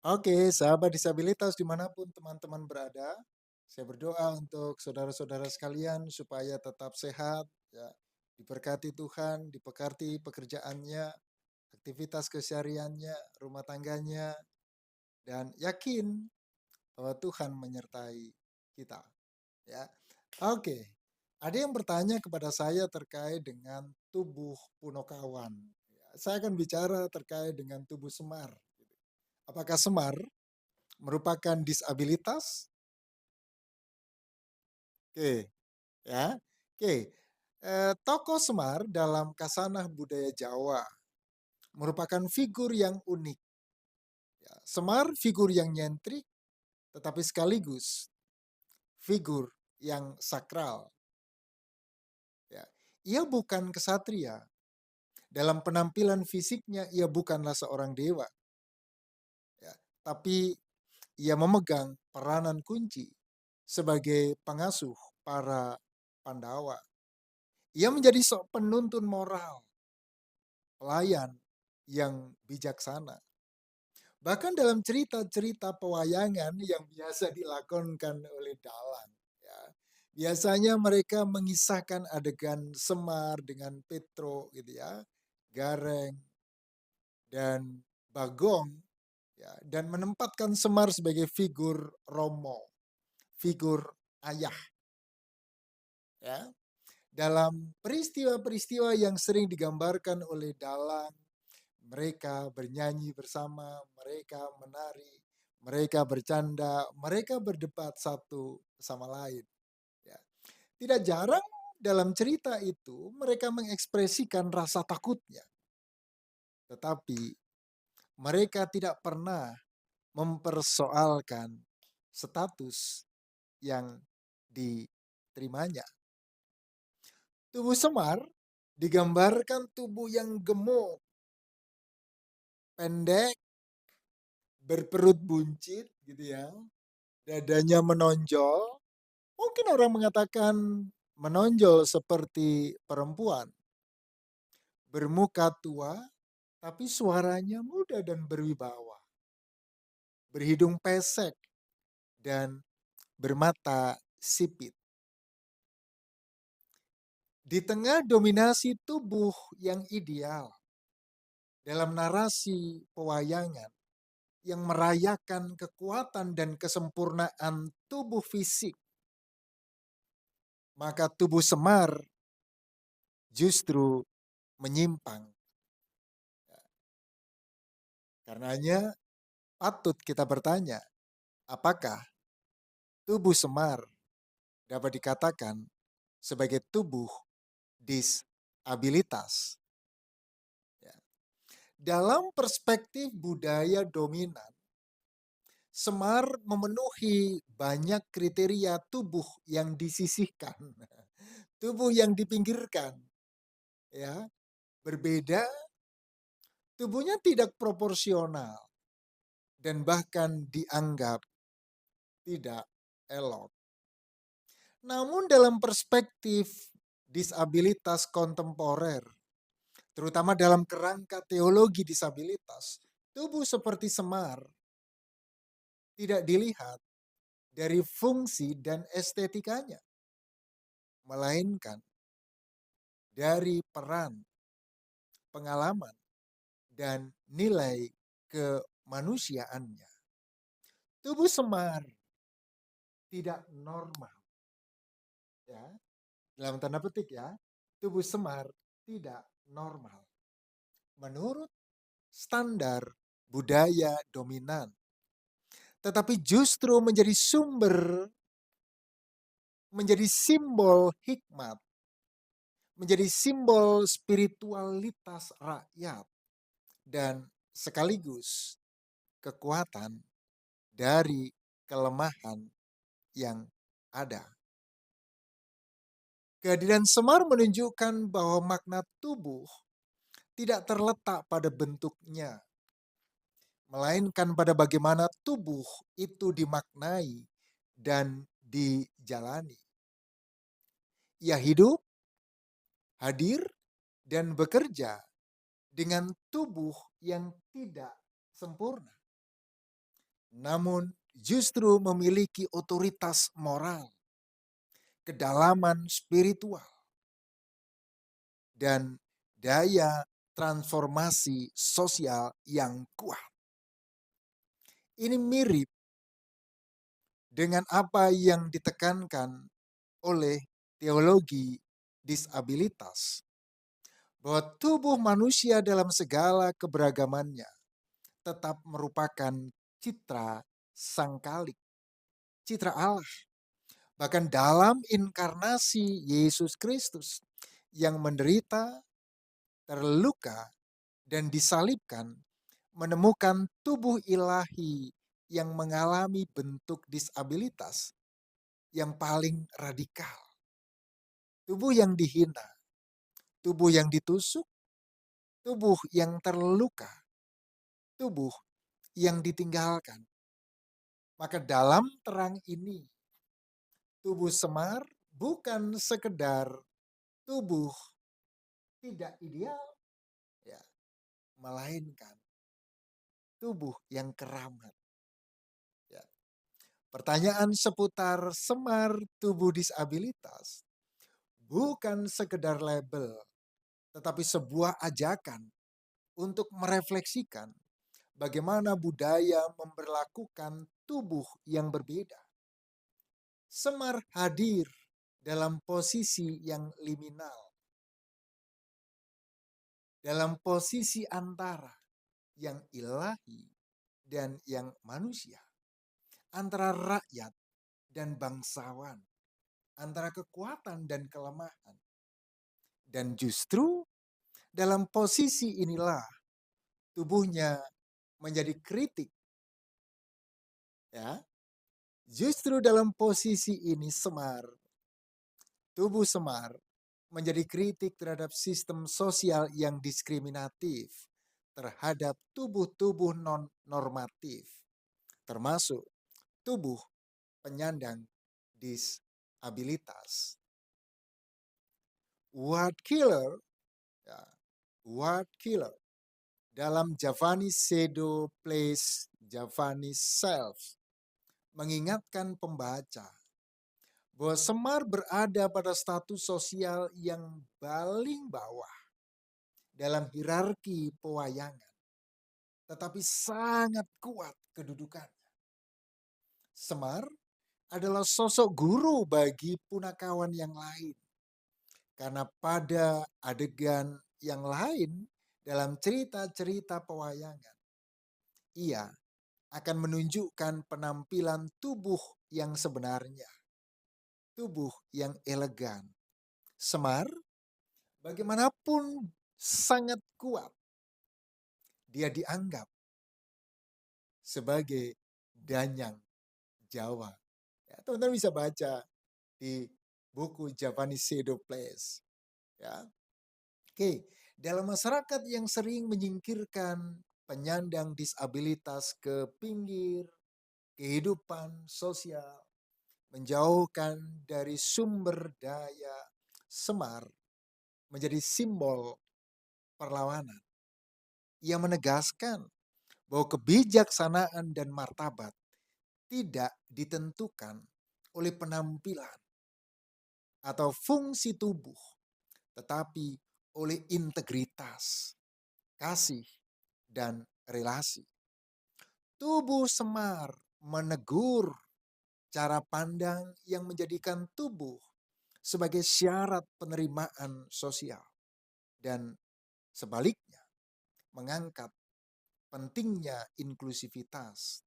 Oke, sahabat disabilitas dimanapun teman-teman berada, saya berdoa untuk saudara-saudara sekalian supaya tetap sehat, ya, diberkati Tuhan, diberkati pekerjaannya, aktivitas kesehariannya, rumah tangganya, dan yakin bahwa Tuhan menyertai kita. Ya, oke. Ada yang bertanya kepada saya terkait dengan tubuh punokawan. Ya, saya akan bicara terkait dengan tubuh semar. Apakah semar merupakan disabilitas? Oke, ya. Oke. Tokoh Semar dalam kasanah budaya Jawa merupakan figur yang unik. Ya. Semar figur yang nyentrik, tetapi sekaligus figur yang sakral. Ya. Ia bukan kesatria. Dalam penampilan fisiknya, ia bukanlah seorang dewa. Ya. Tapi ia memegang peranan kunci sebagai pengasuh para Pandawa. Ia menjadi penuntun moral, pelayan yang bijaksana. Bahkan dalam cerita-cerita pewayangan yang biasa dilakonkan oleh dalang, ya, biasanya mereka mengisahkan adegan Semar dengan Petro, gitu ya, Gareng dan Bagong, ya, dan menempatkan Semar sebagai figur Romo, figur ayah, ya. Dalam peristiwa-peristiwa yang sering digambarkan oleh dalang, mereka bernyanyi bersama, mereka menari, mereka bercanda, mereka berdebat satu sama lain. Ya. Tidak jarang dalam cerita itu mereka mengekspresikan rasa takutnya, tetapi mereka tidak pernah mempersoalkan status yang diterimanya. Tubuh Semar digambarkan tubuh yang gemuk, pendek, berperut buncit gitu ya, dadanya menonjol. Mungkin orang mengatakan menonjol seperti perempuan, bermuka tua, tapi suaranya muda dan berwibawa, berhidung pesek dan bermata sipit. Di tengah dominasi tubuh yang ideal dalam narasi pewayangan yang merayakan kekuatan dan kesempurnaan tubuh fisik, maka tubuh Semar justru menyimpang. Karenanya patut kita bertanya, apakah tubuh Semar dapat dikatakan sebagai tubuh disabilitas? Ya. Dalam perspektif budaya dominan, Semar memenuhi banyak kriteria tubuh yang disisihkan, tubuh yang dipinggirkan, ya, berbeda, tubuhnya tidak proporsional dan bahkan dianggap tidak elok. Namun dalam perspektif disabilitas kontemporer, terutama dalam kerangka teologi disabilitas, tubuh seperti Semar tidak dilihat dari fungsi dan estetikanya, melainkan dari peran, pengalaman, dan nilai kemanusiaannya. Tubuh Semar tidak normal, ya, dalam tanda petik ya, tubuh Semar tidak normal menurut standar budaya dominan, tetapi justru menjadi sumber, menjadi simbol hikmat, menjadi simbol spiritualitas rakyat, dan sekaligus kekuatan dari kelemahan yang ada. Kehadiran Semar menunjukkan bahwa makna tubuh tidak terletak pada bentuknya, melainkan pada bagaimana tubuh itu dimaknai dan dijalani. Ia hidup, hadir, dan bekerja dengan tubuh yang tidak sempurna. namun justru memiliki otoritas moral, kedalaman spiritual, dan daya transformasi sosial yang kuat. Ini mirip dengan apa yang ditekankan oleh teologi disabilitas, bahwa tubuh manusia dalam segala keberagamannya tetap merupakan citra Sang Khalik, citra Allah. Bahkan dalam inkarnasi Yesus Kristus yang menderita, terluka, dan disalibkan, menemukan tubuh ilahi yang mengalami bentuk disabilitas yang paling radikal. Tubuh yang dihina, tubuh yang ditusuk, tubuh yang terluka, tubuh yang ditinggalkan. Maka dalam terang ini, tubuh Semar bukan sekedar tubuh tidak ideal, ya, melainkan tubuh yang keramat. Ya. Pertanyaan seputar Semar tubuh disabilitas bukan sekedar label, tetapi sebuah ajakan untuk merefleksikan bagaimana budaya memperlakukan tubuh yang berbeda. Semar hadir dalam posisi yang liminal, dalam posisi antara yang ilahi dan yang manusia, antara rakyat dan bangsawan, antara kekuatan dan kelemahan. Dan justru dalam posisi inilah tubuhnya menjadi kritik. Ya, justru dalam posisi ini tubuh Semar menjadi kritik terhadap sistem sosial yang diskriminatif terhadap tubuh-tubuh non-normatif, termasuk tubuh penyandang disabilitas. Word killer, ya, word killer dalam Javanese Shadow Plays Javanese Self mengingatkan pembaca bahwa Semar berada pada status sosial yang paling bawah dalam hierarki pewayangan, tetapi sangat kuat kedudukannya. Semar adalah sosok guru bagi punakawan yang lain, karena pada adegan yang lain dalam cerita-cerita pewayangan, ia akan menunjukkan penampilan tubuh yang sebenarnya, tubuh yang elegan. Semar, bagaimanapun sangat kuat, dia dianggap sebagai danyang Jawa. Ya, teman-teman bisa baca di buku Javanese Shadow Plays. Ya. Oke, dalam masyarakat yang sering menyingkirkan penyandang disabilitas ke pinggir kehidupan sosial, menjauhkan dari sumber daya, Semar menjadi simbol perlawanan. Ia menegaskan bahwa kebijaksanaan dan martabat tidak ditentukan oleh penampilan atau fungsi tubuh, tetapi oleh integritas, kasih, dan relasi. Tubuh Semar menegur cara pandang yang menjadikan tubuh sebagai syarat penerimaan sosial, dan sebaliknya mengangkat pentingnya inklusivitas,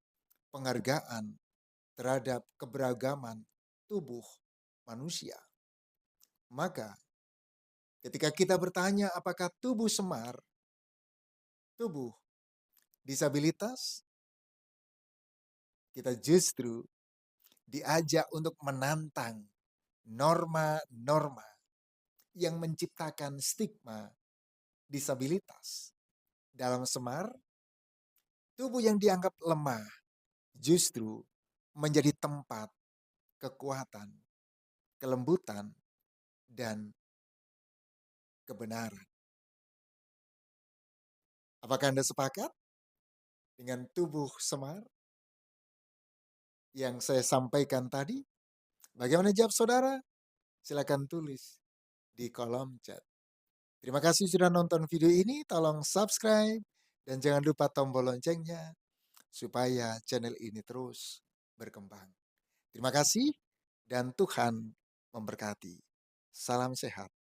penghargaan terhadap keberagaman tubuh manusia. Maka ketika kita bertanya apakah tubuh Semar, tubuh disabilitas, kita justru diajak untuk menantang norma-norma yang menciptakan stigma disabilitas. Dalam Semar, tubuh yang dianggap lemah justru menjadi tempat kekuatan, kelembutan, dan kebenaran. Apakah Anda sepakat dengan tubuh Semar? yang saya sampaikan tadi? Bagaimana jawab saudara? Silakan tulis di kolom chat. Terima kasih sudah nonton video ini. Tolong subscribe dan jangan lupa tombol loncengnya supaya channel ini terus berkembang. Terima kasih dan Tuhan memberkati. Salam sehat.